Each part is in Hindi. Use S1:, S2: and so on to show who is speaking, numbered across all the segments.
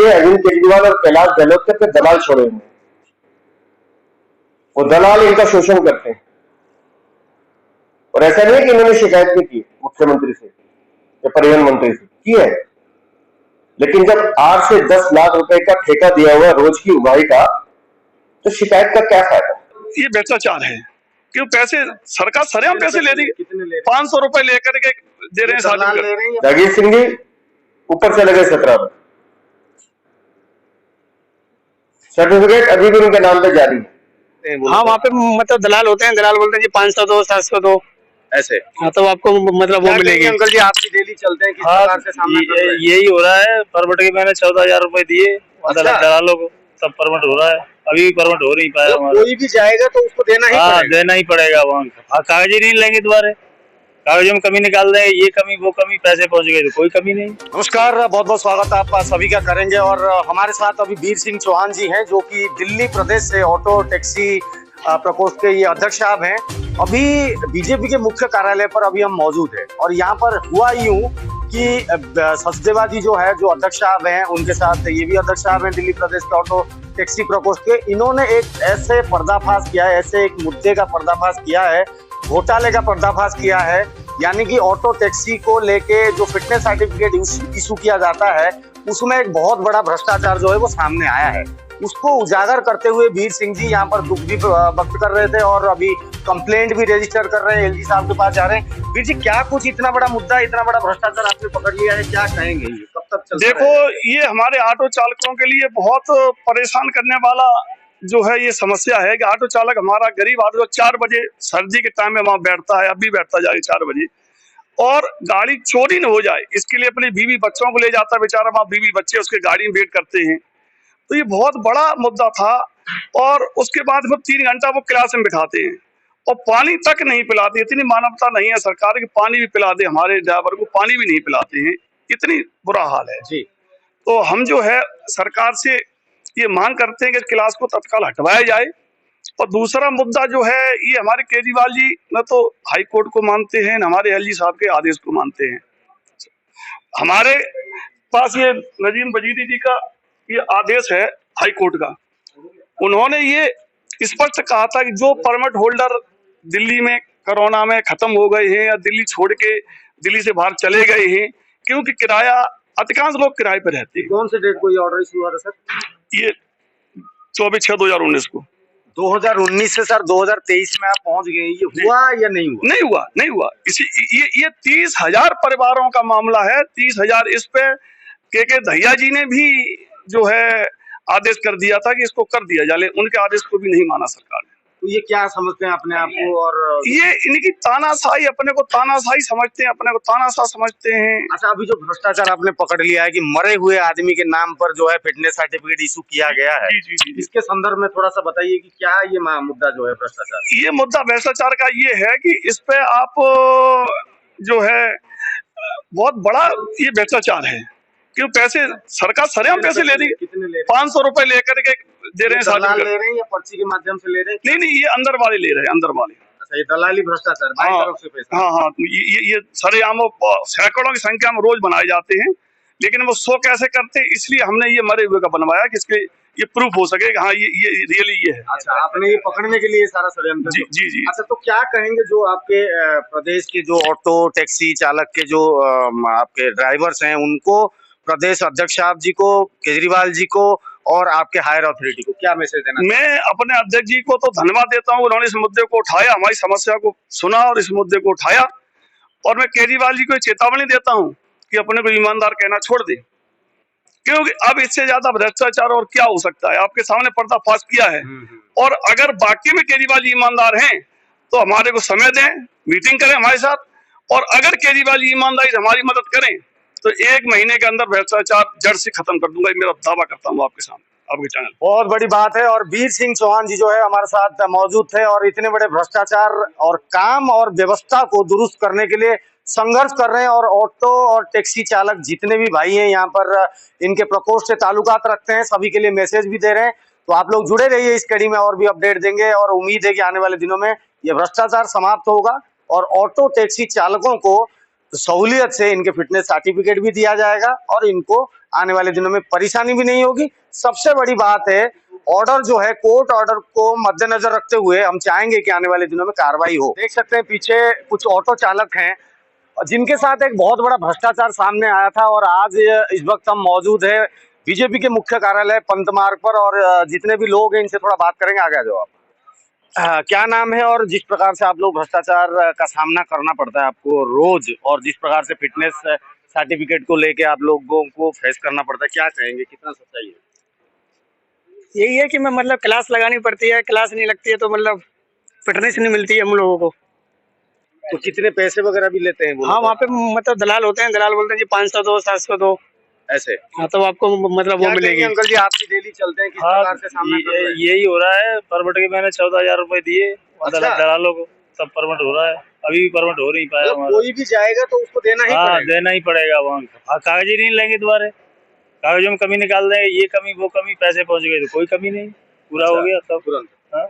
S1: लिए अरविंद केजरीवाल और कैलाश गहलोत के अपने दलाल छोड़े हुए, वो दलाल इनका शोषण करते हैं। और ऐसा नहीं है कि इन्होंने शिकायत नहीं की मुख्यमंत्री से या परिवहन मंत्री से, की है, लेकिन जब 8 से 10 लाख रुपए का ठेका दिया हुआ रोज की उगाही का, तो शिकायत का क्या फायदा?
S2: ये भ्रष्टाचार है। क्यों पैसे सरकार सरेआम पैसे ले रही है, 500 रुपए लेकर के दे रहे हैं।
S1: जागीर सिंह जी ऊपर चले गए 17 में, सर्टिफिकेट अभी भी उनके नाम पे जारी है।
S3: हाँ, वहाँ पे मतलब दलाल होते हैं, दलाल बोलते हैं जी 500 दो, 700 दो, ऐसे। हाँ, तो आपको मतलब वो मिलेगी।
S4: अंकल जी आप भी डेली चलते हैं, किस प्रकार से सामना कर रहे हैं?
S3: यही हो रहा है। परमिट के मैंने 14,000 रुपए दिए दलालों को, सब परमिट हो रहा है, अभी भी परमिट हो नहीं पाया।
S4: कोई भी जाएगा तो उसको देना ही पड़ेगा।
S3: देना ही पड़ेगा। वहाँ कागज ही नहीं लेंगे दोबारा, कागजों में कमी निकाल रहे हैं, ये कमी वो कमी, पैसे पहुंच गए तो कोई कमी नहीं।
S4: नमस्कार, बहुत बहुत स्वागत आप सभी का करेंगे। और हमारे साथ अभी वीर सिंह चौहान जी हैं, जो कि दिल्ली प्रदेश से ऑटो टैक्सी प्रकोष्ठ के ये अध्यक्ष साहब हैं। अभी बीजेपी के मुख्य कार्यालय पर अभी हम मौजूद हैं और यहाँ पर हुआ यूं कि सचदेवा जी जो है, जो अध्यक्ष साहब हैं, उनके साथ ये भी अध्यक्ष साहब हैं दिल्ली प्रदेश के ऑटो टैक्सी प्रकोष्ठ के। इन्होंने एक ऐसे पर्दाफाश किया है, ऐसे एक मुद्दे का पर्दाफाश किया है, घोटाले का पर्दाफाश किया है। यानी कि ऑटो टैक्सी को लेके जो फिटनेस सर्टिफिकेट इशू किया जाता है, उसमें एक बहुत बड़ा भ्रष्टाचार जो है वो सामने आया है। उसको उजागर करते हुए वीर सिंह जी यहाँ पर दुख भी व्यक्त कर रहे थे और अभी कंप्लेंट भी रजिस्टर कर रहे हैं, एलजी साहब के पास जा रहे हैं। वीर जी, क्या कुछ इतना बड़ा मुद्दा, इतना बड़ा भ्रष्टाचार आपने पकड़ लिया है, क्या कहेंगे? ये कब तक चलता
S2: देखो, ये हमारे ऑटो चालकों के लिए बहुत परेशान करने वाला जो है ये समस्या है कि ऑटो चालक हमारा गरीब आदमी 4 बजे सर्दी के टाइम में वहां बैठता है, अभी बैठता जाए 4 बजे, और गाड़ी चोरी न हो जाए इसके लिए अपनी बीवी बच्चों को ले जाता है बेचारा, वहां बीवी बच्चे उसके गाड़ी में वेट करते हैं। तो ये बहुत बड़ा मुद्दा था। और उसके बाद वो 3 घंटा वो क्लास में बिठाते हैं और पानी तक नहीं पिलाते। इतनी मानवता नहीं है सरकार की, पानी भी पिला दे, हमारे ड्राइवर को पानी भी नहीं पिलाते हैं, इतनी बुरा हाल है जी। तो हम जो है सरकार से ये मांग करते हैं कि क्लास को तत्काल हटवाया जाए। और दूसरा मुद्दा जो है, ये हमारे केजरीवाल जी न तो हाई कोर्ट को मानते हैं, न हमारे एलजी साहब के आदेश को मानते हैं। हमारे पास ये नजीम वजीदी जी का ये आदेश है हाई कोर्ट का, उन्होंने ये स्पष्ट कहा था कि जो परमिट होल्डर दिल्ली में कोरोना में खत्म हो गए हैं या दिल्ली छोड़ के दिल्ली से बाहर चले गए हैं, क्योंकि किराया, अधिकांश लोग किराए पे रहते हैं।
S4: कौन से डेट को ये ऑर्डर इशू हुआ था सर?
S2: ये 24/6/2019 को।
S4: 2019 से सर 2023 में आप पहुंच गए, ये हुआ या नहीं हुआ?
S2: नहीं हुआ। इसी ये 30,000 परिवारों का मामला है। 30,000 इस पे के दहिया जी ने भी जो है आदेश कर दिया था कि इसको कर दिया जाए, उनके आदेश को भी नहीं माना सरकार ने।
S4: तो ये क्या समझते हैं अपने आप को? और
S2: ये इनकी तानाशाही, अपने को तानाशाही समझते हैं, अपने को तानाशाह समझते हैं।
S4: अच्छा, अभी जो भ्रष्टाचार आपने पकड़ लिया है कि मरे हुए आदमी के नाम पर जो है फिटनेस सर्टिफिकेट इशू किया गया है,
S2: जी।
S4: इसके संदर्भ में थोड़ा सा बताइए कि क्या ये मुद्दा जो है भ्रष्टाचार?
S2: ये मुद्दा भ्रष्टाचार का ये है कि इस पे आप जो है बहुत बड़ा ये भ्रष्टाचार है। क्यों पैसे सरकार सरेआम पैसे ले रही है,
S4: कितने ले रहे हैं?
S2: 500 रुपए लेकर के दे रहे हैं।
S4: दलाल ले रहे हैं या पर्ची के माध्यम से ले रहे हैं?
S2: नहीं, ये अंदर वाले ले रहे हैं, अंदर वाले।
S4: अच्छा, ये दलाली भ्रष्टाचार बाई तरफ से पैसा।
S2: हाँ, ये सरेआम सैकड़ों की संख्या में रोज बनाए जाते हैं, लेकिन वो 100 कैसे करते हैं, इसलिए हमने ये मरे हुए का बनवाया कि इसके ये प्रूफ हो सके कि हाँ ये रियली ये है।
S4: अच्छा, आपने ये पकड़ने के लिए सारा षड्यंत्र?
S2: जी।
S4: अच्छा, तो क्या कहेंगे जो आपके प्रदेश के जो ऑटो टैक्सी चालक के जो आपके ड्राइवर्स हैं, उनको, प्रदेश अध्यक्ष साहब जी को, केजरीवाल जी को और आपके हायर अथॉरिटी को क्या मैसेज देना?
S2: मैं अपने अध्यक्ष जी को तो धन्यवाद देता हूँ, उन्होंने इस मुद्दे को उठाया, हमारी समस्या को सुना और इस मुद्दे को उठाया। और मैं केजरीवाल जी को चेतावनी देता हूँ कि अपने को ईमानदार कहना छोड़ दे, क्योंकि अब इससे ज्यादा भ्रष्टाचार और क्या हो सकता है। आपके सामने पर्दाफाश किया है, और अगर बाकी में केजरीवाल जी ईमानदार हैं तो हमारे को समय दें, मीटिंग करें हमारे साथ, और अगर केजरीवाल जी ईमानदारी से हमारी मदद करें तो 1 महीने के अंदर भ्रष्टाचार जड़ से खत्म कर दूंगा, मेरा दावा करता हूँ आपके सामने, आपके चैनल।
S4: बहुत बड़ी बात है। और वीर सिंह चौहान जी जो है हमारे साथ मौजूद थे और इतने बड़े भ्रष्टाचार और काम और व्यवस्था को दुरुस्त करने के लिए संघर्ष कर रहे हैं। और ऑटो और टैक्सी चालक जितने भी भाई हैं यहाँ पर इनके प्रकोष्ठ से ताल्लुकात रखते हैं, सभी के लिए मैसेज भी दे रहे हैं। तो आप लोग जुड़े रहिए, इस कड़ी में और भी अपडेट देंगे और उम्मीद है कि आने वाले दिनों में ये भ्रष्टाचार समाप्त होगा और ऑटो टैक्सी चालकों को सहूलियत से इनके फिटनेस सर्टिफिकेट भी दिया जाएगा और इनको आने वाले दिनों में परेशानी भी नहीं होगी। सबसे बड़ी बात है, ऑर्डर जो है, कोर्ट ऑर्डर को मद्देनजर रखते हुए हम चाहेंगे कि आने वाले दिनों में कार्रवाई हो। देख सकते हैं पीछे कुछ ऑटो चालक हैं जिनके साथ एक बहुत बड़ा भ्रष्टाचार सामने आया था, और आज इस वक्त हम मौजूद है बीजेपी के मुख्य कार्यालय पंत मार्ग पर, और जितने भी लोग हैं इनसे थोड़ा बात करेंगे। आगे आ जाओ आप। क्या नाम है और जिस प्रकार से आप लोग भ्रष्टाचार का सामना करना पड़ता है आपको रोज, और जिस प्रकार से फिटनेस सर्टिफिकेट को लेके आप लोगों को फेस करना पड़ता है, क्या कहेंगे, कितना सच्चाई है?
S5: यही है कि मैं मतलब क्लास लगानी पड़ती है, क्लास नहीं लगती है तो मतलब फिटनेस नहीं मिलती है हम लोगों को।
S4: तो कितने पैसे वगैरह भी लेते हैं वो
S5: हाँ,
S4: लोग?
S5: वहाँ पे मतलब दलाल होते हैं, दलाल बोलते हैं जी 500 दो 700 दो
S4: ऐसे।
S5: हाँ, तो आपको मतलब वो
S4: क्या
S5: मिलेगी।
S4: कहेंगे अंकल जी, आप भी डेली चलते हैं, किस
S3: हाँ,
S4: प्रकार से सामना कर रहे हैं?
S3: यही हो रहा है। परमिट के मैंने 14,000 रुपए दिए
S4: अच्छा।
S3: दलालों को, सब परमिट हो रहा है। अभी भी परमिट हो नहीं पाया
S4: मतलब
S3: हमारा।
S4: कोई भी जाएगा तो उसको देना ही
S3: हाँ,
S4: पड़ेगा।
S3: देना ही पड़ेगा वहाँ। कागज ही नहीं लेंगे दोबारा, कागजों में कमी निकाल देंगे, ये कमी वो कमी, पैसे पहुंच गए तो कोई कमी नहीं, पूरा हो गया सब
S4: तुरंत।
S3: हाँ?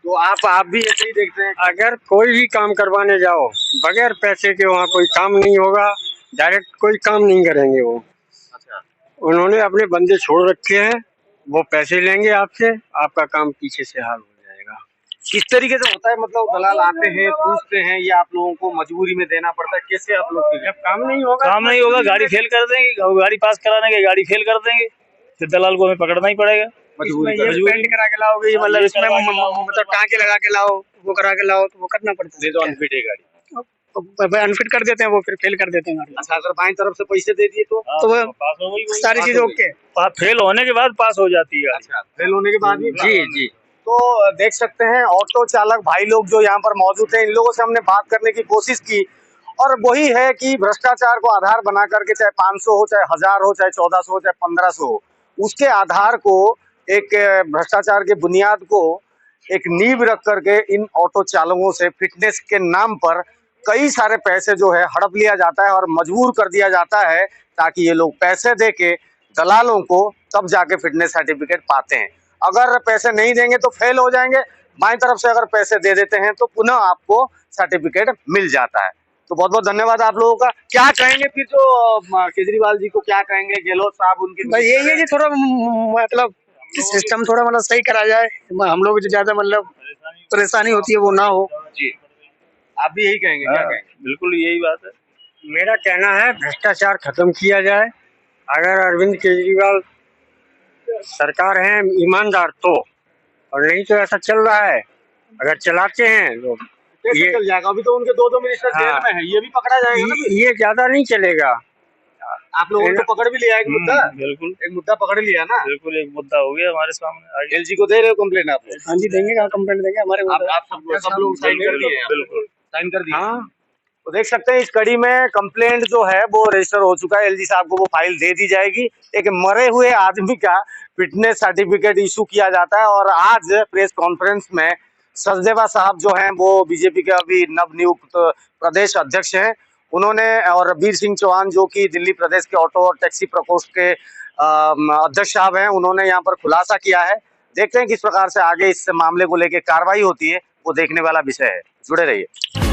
S4: तो आप भी ऐसे ही देखते हैं?
S5: अगर कोई भी काम करवाने जाओ बगैर पैसे के वहाँ कोई काम नहीं होगा, डायरेक्ट कोई काम नहीं करेंगे वो।
S4: अच्छा।
S5: उन्होंने अपने बंदे छोड़ रखे हैं, वो पैसे लेंगे आपसे, आपका काम पीछे से हाल हो जाएगा।
S4: किस तरीके से होता है, मतलब दलाल आते हैं, पूछते हैं, या आप लोगों को मजबूरी में देना पड़ता है, कैसे आप लोग?
S5: जब काम नहीं होगा,
S3: काम नहीं होगा, गाड़ी फेल कर देंगे, गाड़ी पास कराने के गाड़ी फेल कर देंगे, फिर दलाल को हमें पकड़ना ही पड़ेगा।
S5: इसमें ये पेंट करा के लाओगे, मतलब इसमें मतलब टाँके लगा के लाओ, वो करा के लाओ, तो वो करना पड़ता है।
S4: नहीं तो अनफिट है गाड़ी।
S5: अनफिट कर देते हैं, वो फिर फेल कर देते हैं गाड़ी।
S4: अच्छा, अगर बाईं तरफ से पैसे दे दिए तो?
S5: तो वो
S3: पास हो गई,
S5: सारी चीज ओके।
S3: फेल होने के बाद पास हो जाती है।
S4: अच्छा, फेल होने के बाद भी?
S5: जी।
S4: तो देख सकते हैं ऑटो चालक भाई लोग जो यहाँ पर मौजूद हैं, इन लोगों से हमने बात करने की कोशिश की, और वही है कि भ्रष्टाचार को आधार बना करके, चाहे 500 हो, चाहे 1000 हो, चाहे 1400 हो, चाहे 1500 हो, उसके आधार को, एक भ्रष्टाचार के बुनियाद को एक नींव रख करके इन ऑटो चालकों से फिटनेस के नाम पर कई सारे पैसे जो है हड़प लिया जाता है और मजबूर कर दिया जाता है, ताकि ये लोग पैसे दे के दलालों को तब जाके फिटनेस सर्टिफिकेट पाते हैं। अगर पैसे नहीं देंगे तो फेल हो जाएंगे, बाईं तरफ से अगर पैसे दे देते हैं तो पुनः आपको सर्टिफिकेट मिल जाता है। तो बहुत बहुत धन्यवाद आप लोगों का। क्या कहेंगे फिर जो केजरीवाल जी को, क्या कहेंगे गहलोत साहब, उनके?
S5: यही है कि थोड़ा मतलब सिस्टम थोड़ा मतलब सही करा जाए, हम लोग जो ज्यादा मतलब परेशानी होती है वो ना हो।
S4: जी, आप भी यही कहेंगे? क्या कहेंगे?
S3: बिल्कुल यही बात है।
S5: मेरा कहना है भ्रष्टाचार खत्म किया जाए। अगर अरविंद केजरीवाल सरकार है ईमानदार तो, और नहीं तो ऐसा चल रहा है, अगर चलाते हैं तो
S4: कैसे चल जाएगा? अभी तो उनके दो मिनिस्टर जेल में है, ये भी पकड़ा जाएगा ना?
S5: ये ज्यादा नहीं चलेगा।
S4: आप लोगों ने तो पकड़ भी लिया एक मुद्दा।
S3: बिल्कुल,
S4: एक मुद्दा पकड़ लिया ना?
S3: बिल्कुल एक मुद्दा हो गया हमारे सामने।
S4: एलजी को दे रहे हो कंप्लेंट आप?
S5: हाँ जी, देंगे, कंप्लेंट देंगे हमारे।
S4: आप सब लोग साइन कर दिए हैं?
S3: बिल्कुल
S4: साइन कर दिए।
S5: हाँ,
S4: तो देख सकते हैं इस कड़ी में कंप्लेंट जो है वो रजिस्टर हो चुका है। एलजी साहब को वो फाइल दे दी जाएगी। एक मरे हुए आदमी का फिटनेस सर्टिफिकेट इशू किया जाता है, और आज प्रेस कॉन्फ्रेंस में सचदेवा साहब जो हैं, वो बीजेपी के अभी नवनियुक्त प्रदेश अध्यक्ष हैं, उन्होंने, और वीर सिंह चौहान जो कि दिल्ली प्रदेश के ऑटो और टैक्सी प्रकोष्ठ के अध्यक्ष साहब हैं, उन्होंने यहाँ पर खुलासा किया है। देखते हैं किस प्रकार से आगे इस मामले को लेकर कार्रवाई होती है, वो देखने वाला विषय है। जुड़े रहिए।